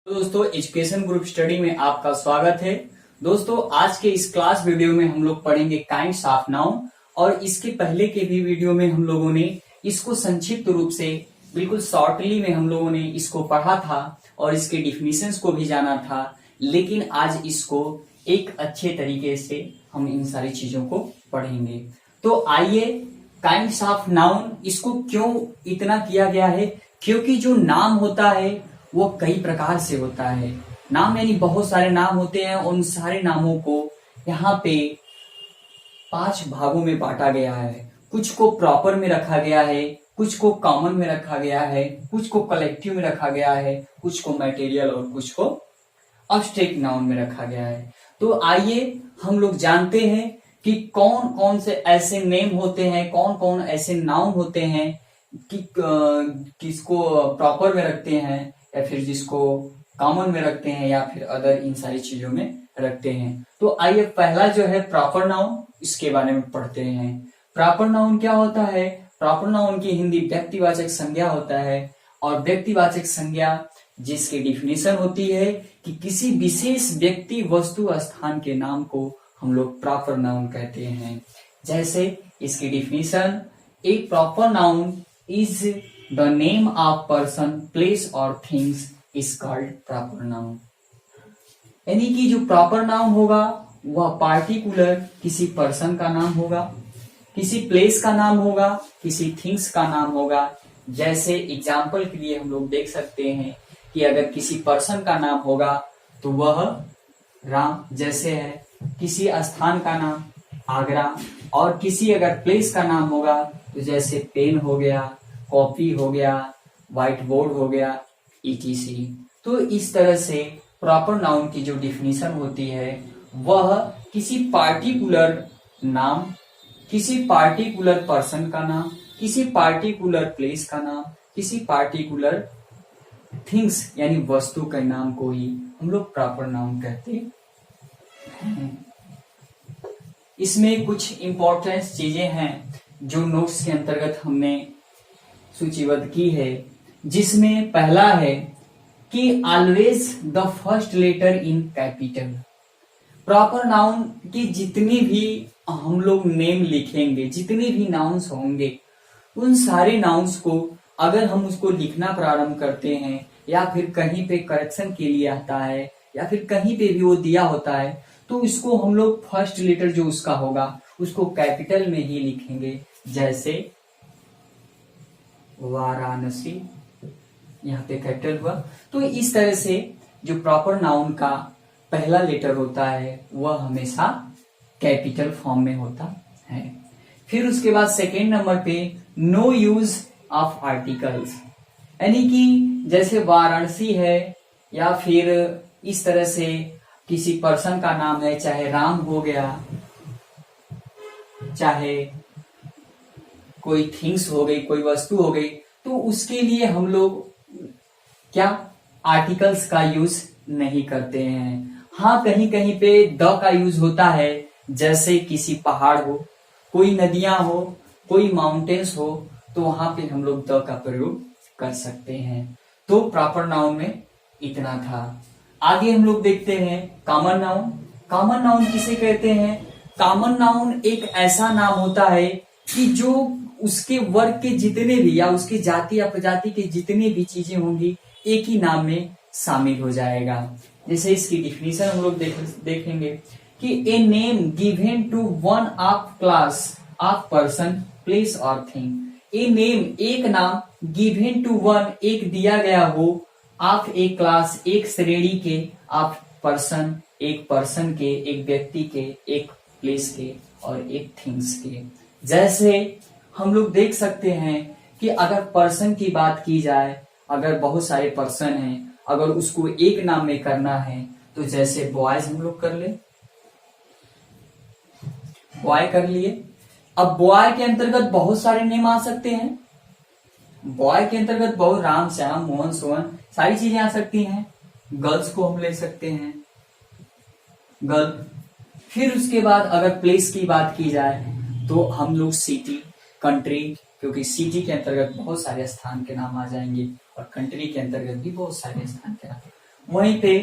तो दोस्तों education group study में आपका स्वागत है। दोस्तों आज के इस क्लास वीडियो में हम लोग पढ़ेंगे काइंड्स ऑफ नाउन और इसके पहले के भी वीडियो में हम लोगों ने इसको संक्षिप्त रूप से बिल्कुल शॉर्टली में हम लोगों ने इसको पढ़ा था और इसके डिफिनीशंस को भी जाना था, लेकिन आज इसको एक अच्छे तरीके से हम इन सारी चीजों को पढ़ेंगे। तो आइए काइंड्स ऑफ नाउन, इसको क्यों इतना किया गया है? क्योंकि जो नाम होता है वो कई प्रकार से होता है। नाम यानी बहुत सारे नाम होते हैं। उन सारे नामों को यहाँ पे 5 भागों में बांटा गया है। कुछ को प्रॉपर में रखा गया है, कुछ को कॉमन में रखा गया है, कुछ को कलेक्टिव में रखा गया है, कुछ को मटेरियल और कुछ को अब्स्ट्रैक्ट नाउन में रखा गया है। तो आइए हम लोग जानते हैं कि कौन कौन से ऐसे नेम होते हैं, कौन कौन ऐसे नाउन होते हैं कि किसको प्रॉपर में रखते हैं या फिर जिसको कॉमन में रखते हैं या फिर अदर इन सारी चीजों में रखते हैं। तो आइए पहला जो है प्रॉपर नाउन, इसके बारे में पढ़ते हैं। प्रॉपर नाउन क्या होता है? प्रॉपर नाउन की हिंदी व्यक्तिवाचक संज्ञा होता है और व्यक्तिवाचक संज्ञा जिसकी डिफिनीशन होती है कि किसी विशेष व्यक्ति, वस्तु, स्थान के नाम को हम लोग प्रॉपर नाउन कहते हैं। जैसे इसकी डिफिनीशन, एक proper noun is the name of person, place or things is called proper noun। यानी कि जो प्रॉपर नाउन होगा वह पार्टिकुलर किसी पर्सन का नाम होगा, किसी प्लेस का नाम होगा, किसी थिंग्स का नाम होगा। जैसे एग्जाम्पल के लिए हम लोग देख सकते हैं कि अगर किसी पर्सन का नाम होगा तो वह राम जैसे है, किसी स्थान का नाम आगरा, और किसी अगर प्लेस का नाम होगा तो जैसे पेन हो गया, कॉपी हो गया, व्हाइट बोर्ड हो गया, etc। तो इस तरह से प्रॉपर नाउन की जो डिफिनीशन होती है वह किसी पार्टिकुलर नाम, किसी पार्टिकुलर पर्सन का नाम, किसी पार्टिकुलर प्लेस का नाम, किसी पार्टिकुलर थिंग्स यानी वस्तु के नाम को ही हम लोग प्रॉपर नाउन कहते हैं। इसमें कुछ इंपॉर्टेंट चीजें हैं जो नोट्स के अंतर्गत हमने सूचीबद्ध की है, जिसमें पहला है कि always the first letter in capital. Proper noun की जितनी भी हम लोग नेम लिखेंगे, जितने भी नाउन्स होंगे, उन सारे नाउन्स को अगर हम उसको लिखना प्रारंभ करते हैं या फिर कहीं पे करेक्शन के लिए आता है या फिर कहीं पे भी वो दिया होता है तो इसको हम लोग फर्स्ट लेटर जो उसका होगा उसको कैपिटल में ही लिखेंगे। जैसे वाराणसी, यहाँ पे कैपिटल हुआ। तो इस तरह से जो प्रॉपर नाउन का पहला लेटर होता है वह हमेशा कैपिटल फॉर्म में होता है। फिर उसके बाद सेकेंड नंबर पे नो यूज ऑफ आर्टिकल्स, यानी कि जैसे वाराणसी है या फिर इस तरह से किसी पर्सन का नाम है, चाहे राम हो गया, चाहे कोई थिंग्स हो गई, कोई वस्तु हो गई, तो उसके लिए हम लोग क्या आर्टिकल्स का यूज नहीं करते हैं। हाँ, कहीं कहीं पे द का यूज होता है, जैसे किसी पहाड़ हो, कोई नदियां हो, कोई माउंटेन्स हो, तो वहां पे हम लोग द का प्रयोग कर सकते हैं। तो प्रॉपर नाउन में इतना था। आगे हम लोग देखते हैं कॉमन नाउन। कॉमन नाउन किसे कहते हैं? कॉमन नाउन एक ऐसा नाम होता है कि जो उसके वर्ग के जितने भी या उसके जाति या प्रजाति के जितने भी चीजें होंगी एक ही नाम में शामिल हो जाएगा। जैसे इसकी डिफिनीशन हम लोग देखेंगे कि a name given to one of class of person, place और थिंग। ए नेम एक नाम, गिवन टू वन एक दिया गया हो, ऑफ एक क्लास एक श्रेणी के, ऑफ पर्सन एक पर्सन के, एक व्यक्ति के, एक प्लेस के और एक थिंग्स के। जैसे हम लोग देख सकते हैं कि अगर पर्सन की बात की जाए, अगर बहुत सारे पर्सन हैं, अगर उसको एक नाम में करना है तो जैसे बॉयज हम लोग कर ले, बॉय कर लिए। अब बॉय के अंतर्गत बहुत सारे नेम आ सकते हैं। बॉय के अंतर्गत बहुत राम, श्याम, मोहन, सोहन सारी चीजें आ सकती हैं। गर्ल्स को हम ले सकते हैं, गर्ल। फिर उसके बाद अगर प्लेस की बात की जाए तो हम लोग सिटी, कंट्री, क्योंकि सिटी के अंतर्गत बहुत सारे स्थान के नाम आ जाएंगे और कंट्री के अंतर्गत भी बहुत सारे स्थान के नाम। वहीं पे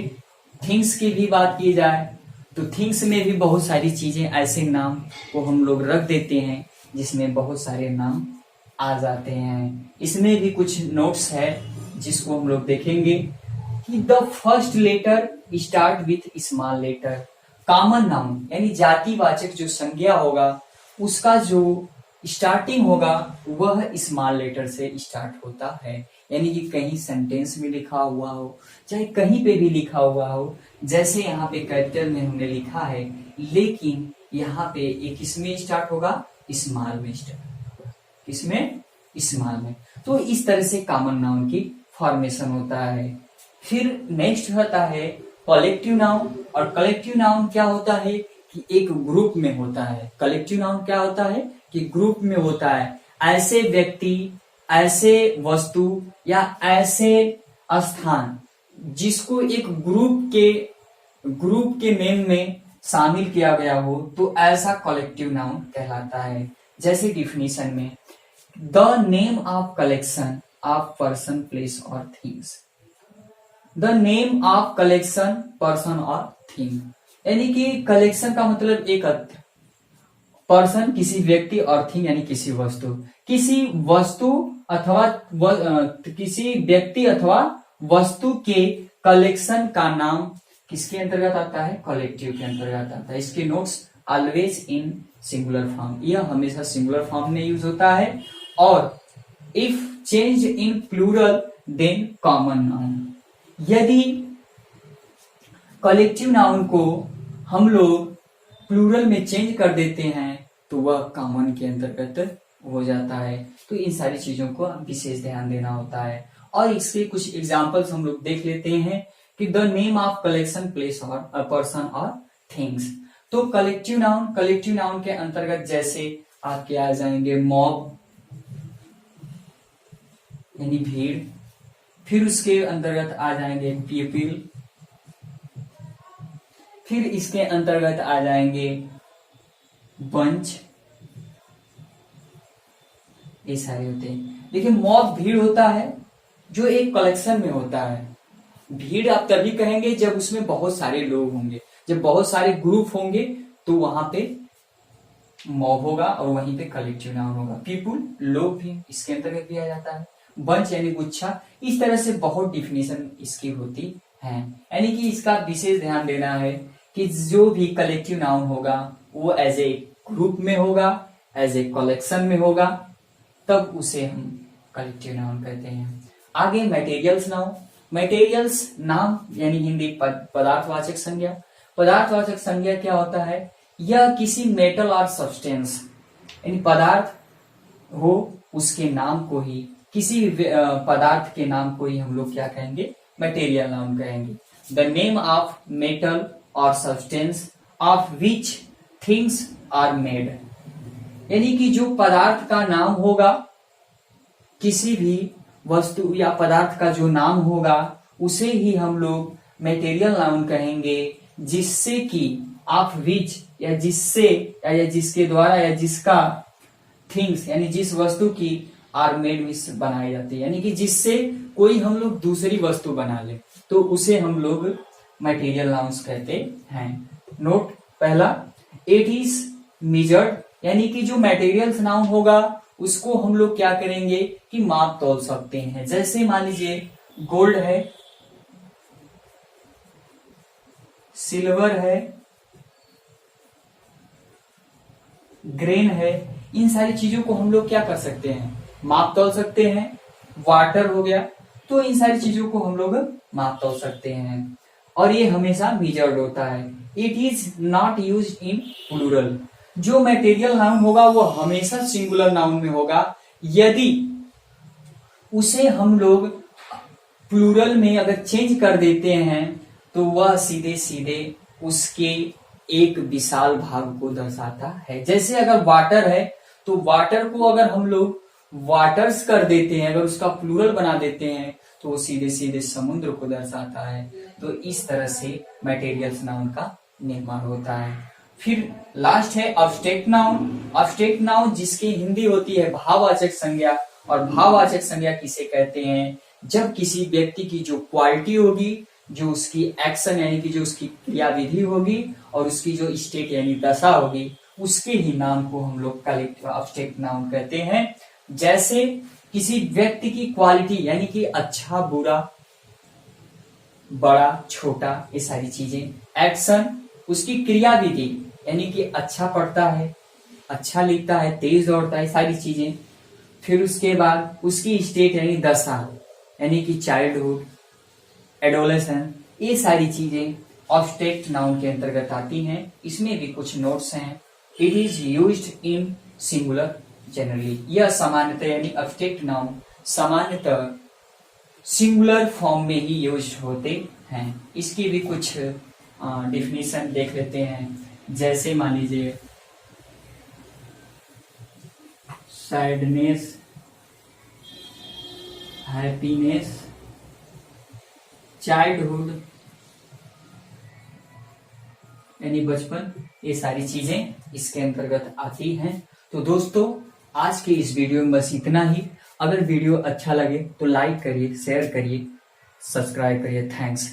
थिंग्स की भी बात की जाए तो थिंग्स में भी बहुत सारी चीजें ऐसे नाम को हम लोग रख देते हैं जिसमें बहुत सारे नाम आ जाते हैं। इसमें भी कुछ नोट्स है जिसको हम लोग देखेंगे कि the first letter start with small letter. Common noun यानी जातिवाचक जो संज्ञा होगा उसका जो स्टार्टिंग होगा वह स्मॉल लेटर से स्टार्ट होता है। यानी कि कहीं सेंटेंस में लिखा हुआ हो चाहे कहीं पे भी लिखा हुआ हो, जैसे यहाँ पे कैपिटल में हमने लिखा है, लेकिन यहाँ पे एक किसमें स्टार्ट होगा, स्मॉल में स्टार्ट। किसमें? स्मॉल में। तो इस तरह से कॉमन नाउन की फॉर्मेशन होता है। फिर नेक्स्ट होता है कलेक्टिव नाउन। और कलेक्टिव नाउन क्या होता है कि एक ग्रुप में होता है। कलेक्टिव नाउन क्या होता है कि ग्रुप में होता है। ऐसे व्यक्ति, ऐसे वस्तु या ऐसे स्थान जिसको एक ग्रुप के नेम में शामिल किया गया हो तो ऐसा कलेक्टिव नाउन कहलाता है। जैसे डिफिनीशन में the name of collection of person, place और things. The name of collection person और थिंग, यानी कि कलेक्शन का मतलब एकत्र, पर्सन किसी व्यक्ति और थिंग यानी किसी वस्तु। किसी वस्तु अथवा किसी व्यक्ति अथवा वस्तु के कलेक्शन का नाम किसके अंतर्गत आता है? कलेक्टिव के अंतर्गत आता है। इसके notes always in singular form, यह हमेशा सिंगुलर फॉर्म में यूज होता है। और if change in plural then common noun. यदि कलेक्टिव नाउन को हम लोग प्लूरल में चेंज कर देते हैं तो वह कॉमन के अंतर्गत हो जाता है। तो इन सारी चीजों को विशेष ध्यान देना होता है। और इसके कुछ एग्जांपल्स हम लोग देख लेते हैं कि the name of collection, place और पर्सन और थिंग्स। तो कलेक्टिव नाउन के अंतर्गत जैसे आपके आ जाएंगे मॉब यानी भीड़, फिर उसके अंतर्गत आ जाएंगे पीपल, फिर इसके अंतर्गत आ जाएंगे बंच, ये सारे होते हैं। लेकिन मॉब भीड़ होता है जो एक कलेक्शन में होता है। भीड़ आप तभी कहेंगे जब उसमें बहुत सारे लोग होंगे, जब बहुत सारे ग्रुप होंगे तो वहां पे मॉब होगा और वहीं पे कलेक्टिव नाउन होगा। पीपुल लोग भी इसके अंतर्गत भी आ जाता है। बंच यानी गुच्छा। इस तरह से बहुत डिफिनेशन इसकी होती है। यानी कि इसका विशेष ध्यान देना है कि जो भी कलेक्टिव नाउन होगा वो एज ए ग्रुप में होगा, एज ए कलेक्शन में होगा, तब उसे हम कलेक्टिव नाउन कहते हैं। आगे मटेरियल्स नाउन। मटेरियल्स नाम यानी हिंदी पदार्थवाचक संज्ञा। पदार्थवाचक संज्ञा क्या होता है? यह किसी मेटल और सब्सटेंस यानी पदार्थ हो उसके नाम को ही, किसी पदार्थ के नाम को ही हम लोग क्या कहेंगे? मटेरियल नाउन कहेंगे। द नेम ऑफ मेटल और substance of which things are made, यानी कि जो पदार्थ का नाम होगा, किसी भी वस्तु या पदार्थ का जो नाम होगा उसे ही हम लोग मटेरियल नाउन कहेंगे, जिससे कि ऑफ विच या जिससे या जिसके द्वारा या जिसका थिंग्स यानी जिस वस्तु की आर मेड विच बनाई जाती है, यानी कि जिससे कोई हम लोग दूसरी वस्तु बना ले तो उसे हम लोग मटेरियल नाउन्स कहते हैं। नोट पहला, इट इज मेजर्ड, यानी कि जो मटेरियल्स नाउन होगा उसको हम लोग क्या करेंगे कि माप तोल सकते हैं। जैसे मान लीजिए गोल्ड है, सिल्वर है, ग्रेन है, इन सारी चीजों को हम लोग क्या कर सकते हैं? माप तोल सकते हैं। वाटर हो गया, तो इन सारी चीजों को हम लोग माप तोल सकते हैं और ये हमेशा मेजर्ड होता है। It is not use in plural, जो मटेरियल नाउन होगा वो हमेशा सिंगुलर नाउन में होगा। यदि उसे हम लोग प्लूरल में अगर चेंज कर देते हैं तो वह सीधे सीधे उसके एक विशाल भाग को दर्शाता है। जैसे अगर वाटर है तो वाटर को अगर हम लोग वाटर्स कर देते हैं, अगर उसका प्लूरल बना देते हैं तो वो सीधे सीधे समुद्र को दर्शाता है। तो इस तरह से मटेरियल्स नाउन का निर्माण होता है। फिर लास्ट है अब्स्ट्रैक्ट नाउन। अब्स्ट्रैक्ट नाउन जिसकी हिंदी होती है भाववाचक संज्ञा, और भाववाचक संज्ञा किसे कहते हैं? जब किसी व्यक्ति की जो क्वालिटी होगी, जो उसकी एक्शन यानी कि जो उसकी क्रियाविधि होगी और उसकी जो स्टेट यानी दशा होगी, उसके ही नाम को हम लोग कलेक्टिव एब्स्ट्रैक्ट नाउन कहते हैं। जैसे किसी व्यक्ति की क्वालिटी यानी कि अच्छा बुरा, बड़ा छोटा, ये सारी चीजें। एक्शन उसकी क्रियाविधि यानी कि अच्छा पढ़ता है, अच्छा लिखता है, तेज दौड़ता है, सारी चीजें। फिर उसके बाद उसकी स्टेट यानी दशा यानी कि चाइल्डहुड, एडोलेसेंस, ये सारी चीजें ऑब्स्ट्रैक्ट नाउन के अंतर्गत आती हैं। इसमें भी कुछ नोट्स हैं। It is used in singular generally, यह सामान्यतः यानी ऑब्स्ट्रैक्ट नाउन सामान्यतः सिंगुलर फॉर्म में ही यूज होते हैं। इसकी भी कुछ डिफिनीशन देख लेते हैं। जैसे मान लीजिए सैडनेस, हैप्पीनेस, चाइल्डहुड यानी बचपन, ये सारी चीजें इसके अंतर्गत आती हैं। तो दोस्तों आज के इस वीडियो में बस इतना ही। अगर वीडियो अच्छा लगे तो लाइक करिए, शेयर करिए, सब्सक्राइब करिए। थैंक्स।